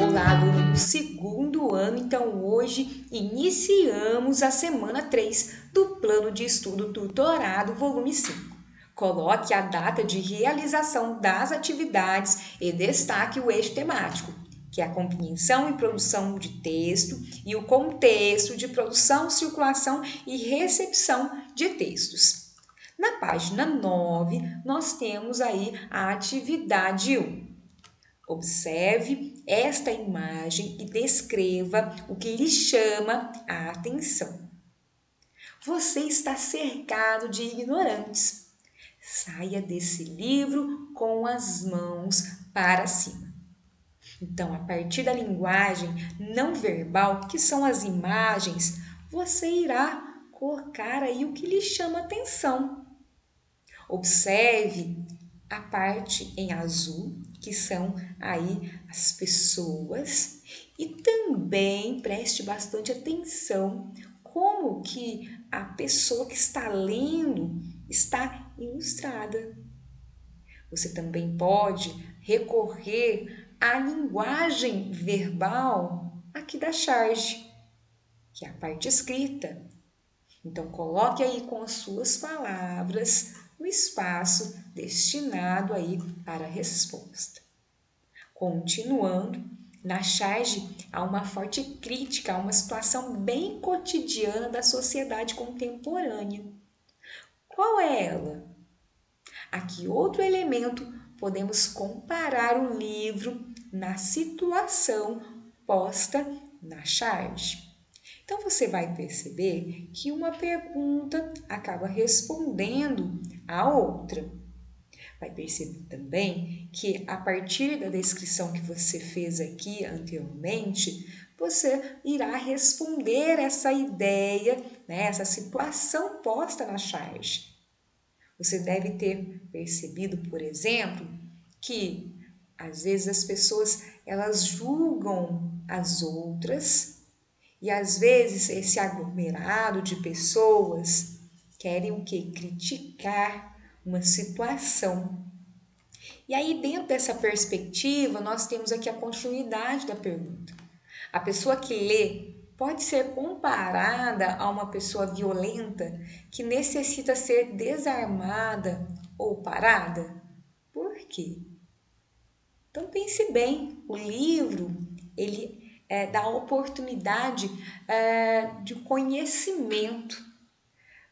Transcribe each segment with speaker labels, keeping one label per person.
Speaker 1: Olá, aluno do segundo ano. Então, hoje iniciamos a semana 3 do Plano de Estudo Tutorado, volume 5. Coloque a data de realização das atividades e destaque o eixo temático, que é a compreensão e produção de texto e o contexto de produção, circulação e recepção de textos. Na página 9, nós temos aí a atividade 1. Observe esta imagem e descreva o que lhe chama a atenção. Você está cercado de ignorantes. Saia desse livro com as mãos para cima. Então, a partir da linguagem não verbal, que são as imagens, você irá colocar aí o que lhe chama atenção. Observe a parte em azul, que são aí as pessoas, e também preste bastante atenção como que a pessoa que está lendo está ilustrada. Você também pode recorrer à linguagem verbal aqui da charge, que é a parte escrita. Então, coloque aí com as suas palavras no espaço destinado aí para a resposta. Continuando, na charge há uma forte crítica a uma situação bem cotidiana da sociedade contemporânea. Qual é ela? A que outro elemento podemos comparar o livro na situação posta na charge? Então, você vai perceber que uma pergunta acaba respondendo à outra. Vai perceber também que a partir da descrição que você fez aqui anteriormente, você irá responder essa ideia, né, essa situação posta na charge. Você deve ter percebido, por exemplo, que às vezes as pessoas elas julgam as outras e às vezes esse aglomerado de pessoas querem o quê? Criticar uma situação. E aí, dentro dessa perspectiva, nós temos aqui a continuidade da pergunta. A pessoa que lê pode ser comparada a uma pessoa violenta que necessita ser desarmada ou parada? Por quê? Então pense bem, o livro ele dá oportunidade de conhecimento,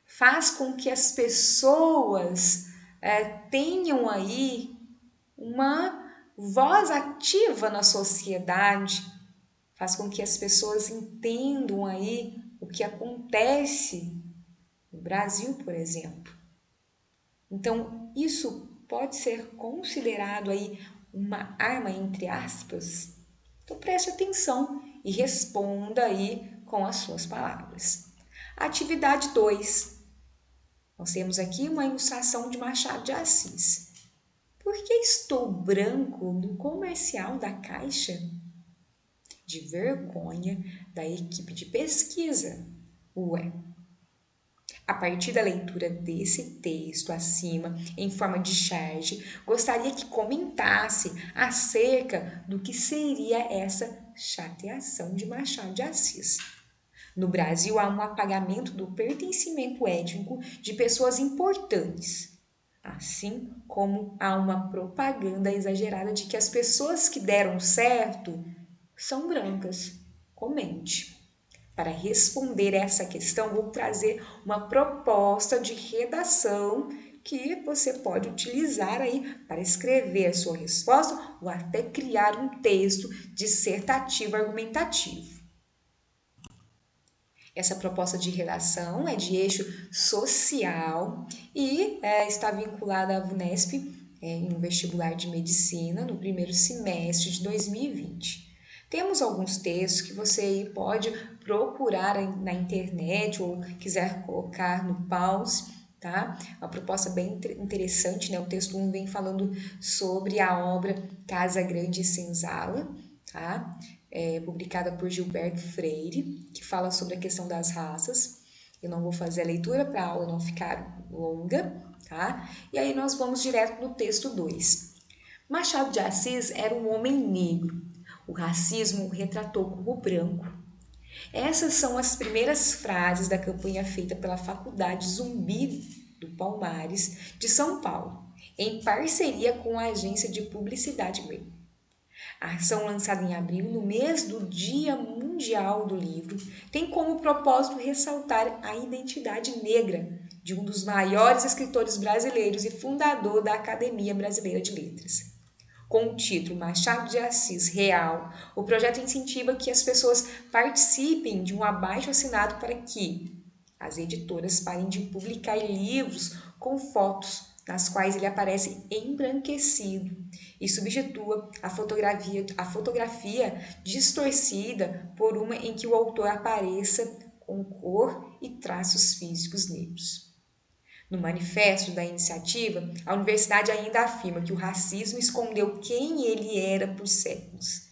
Speaker 1: faz com que as pessoas tenham aí uma voz ativa na sociedade, faz com que as pessoas entendam aí o que acontece no Brasil, por exemplo. Então, isso pode ser considerado aí uma arma entre aspas? Então preste atenção e responda aí com as suas palavras. Atividade 2. Nós temos aqui uma ilustração de Machado de Assis. Por que estou branco no comercial da Caixa? De vergonha da equipe de pesquisa. Ué. A partir da leitura desse texto acima, em forma de charge, gostaria que comentasse acerca do que seria essa chateação de Machado de Assis. No Brasil, há um apagamento do pertencimento étnico de pessoas importantes, assim como há uma propaganda exagerada de que as pessoas que deram certo são brancas. Comente. Para responder essa questão, vou trazer uma proposta de redação que você pode utilizar aí para escrever a sua resposta ou até criar um texto dissertativo argumentativo. Essa proposta de redação é de eixo social e está vinculada à VUNESP em um vestibular de medicina no primeiro semestre de 2020. Temos alguns textos que você pode procurar na internet ou quiser colocar no pause, tá? Uma proposta bem interessante, né? O texto 1 vem falando sobre a obra Casa Grande e Senzala, tá? Publicada por Gilberto Freire, que fala sobre a questão das raças. Eu não vou fazer a leitura para a aula não ficar longa, tá? E aí nós vamos direto no texto 2. Machado de Assis era um homem negro. O racismo o retratou como branco. Essas são as primeiras frases da campanha feita pela Faculdade Zumbi do Palmares de São Paulo, em parceria com a agência de publicidade Grey. A ação lançada em abril, no mês do Dia Mundial do Livro, tem como propósito ressaltar a identidade negra de um dos maiores escritores brasileiros e fundador da Academia Brasileira de Letras. Com o título Machado de Assis Real, o projeto incentiva que as pessoas participem de um abaixo-assinado para que as editoras parem de publicar livros com fotos nas quais ele aparece embranquecido e substitua a fotografia distorcida por uma em que o autor apareça com cor e traços físicos negros. No manifesto da iniciativa, a universidade ainda afirma que o racismo escondeu quem ele era por séculos.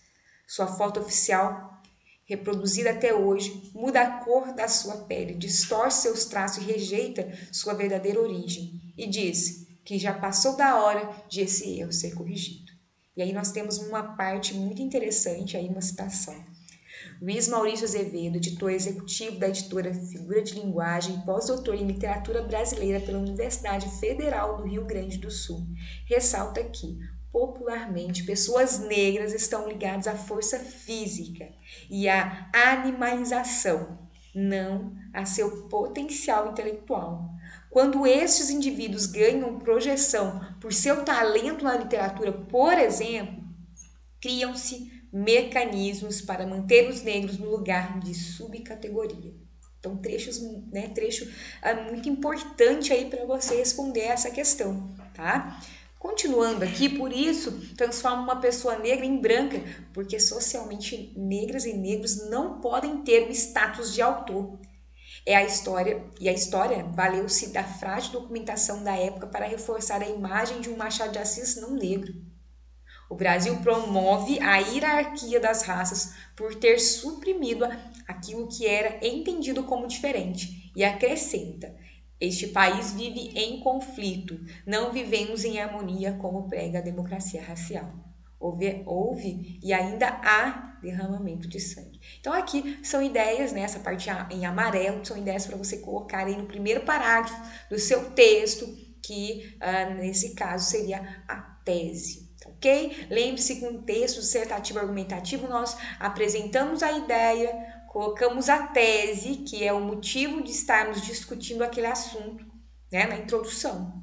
Speaker 1: Sua foto oficial, reproduzida até hoje, muda a cor da sua pele, distorce seus traços e rejeita sua verdadeira origem. E diz que já passou da hora de esse erro ser corrigido. E aí nós temos uma parte muito interessante, aí uma citação. Luiz Maurício Azevedo, editor executivo da editora Figura de Linguagem e pós-doutor em literatura brasileira pela Universidade Federal do Rio Grande do Sul, ressalta que, popularmente, pessoas negras estão ligadas à força física e à animalização, não a seu potencial intelectual. Quando estes indivíduos ganham projeção por seu talento na literatura, por exemplo, criam-se mecanismos para manter os negros no lugar de subcategoria. Então, trecho muito importante aí para você responder essa questão, tá? Continuando aqui, por isso, transforma uma pessoa negra em branca, porque socialmente negras e negros não podem ter o status de autor. É a história, e a história valeu-se da frágil documentação da época para reforçar a imagem de um Machado de Assis não negro. O Brasil promove a hierarquia das raças por ter suprimido aquilo que era entendido como diferente e acrescenta: este país vive em conflito, não vivemos em harmonia como prega a democracia racial. Houve e ainda há derramamento de sangue. Então aqui são ideias, né, essa parte em amarelo, são ideias para você colocar aí no primeiro parágrafo do seu texto, que nesse caso seria a tese. Ok? Lembre-se que no texto dissertativo argumentativo nós apresentamos a ideia, colocamos a tese, que é o motivo de estarmos discutindo aquele assunto, né, na introdução.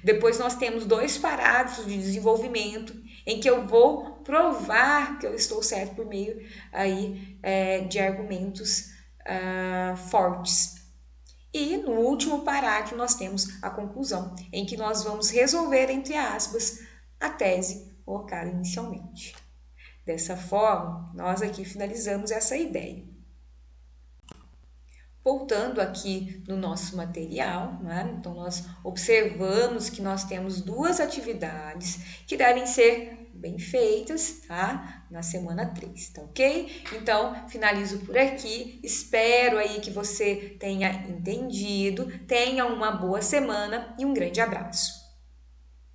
Speaker 1: Depois nós temos 2 parágrafos de desenvolvimento em que eu vou provar que eu estou certo por meio aí de argumentos fortes. E no último parágrafo nós temos a conclusão, em que nós vamos resolver, entre aspas, a tese colocada inicialmente. Dessa forma, nós aqui finalizamos essa ideia. Voltando aqui no nosso material, né? Então nós observamos que nós temos 2 atividades que devem ser bem feitas, tá? Na semana 3, tá ok? Então, finalizo por aqui. Espero aí que você tenha entendido. Tenha uma boa semana e um grande abraço.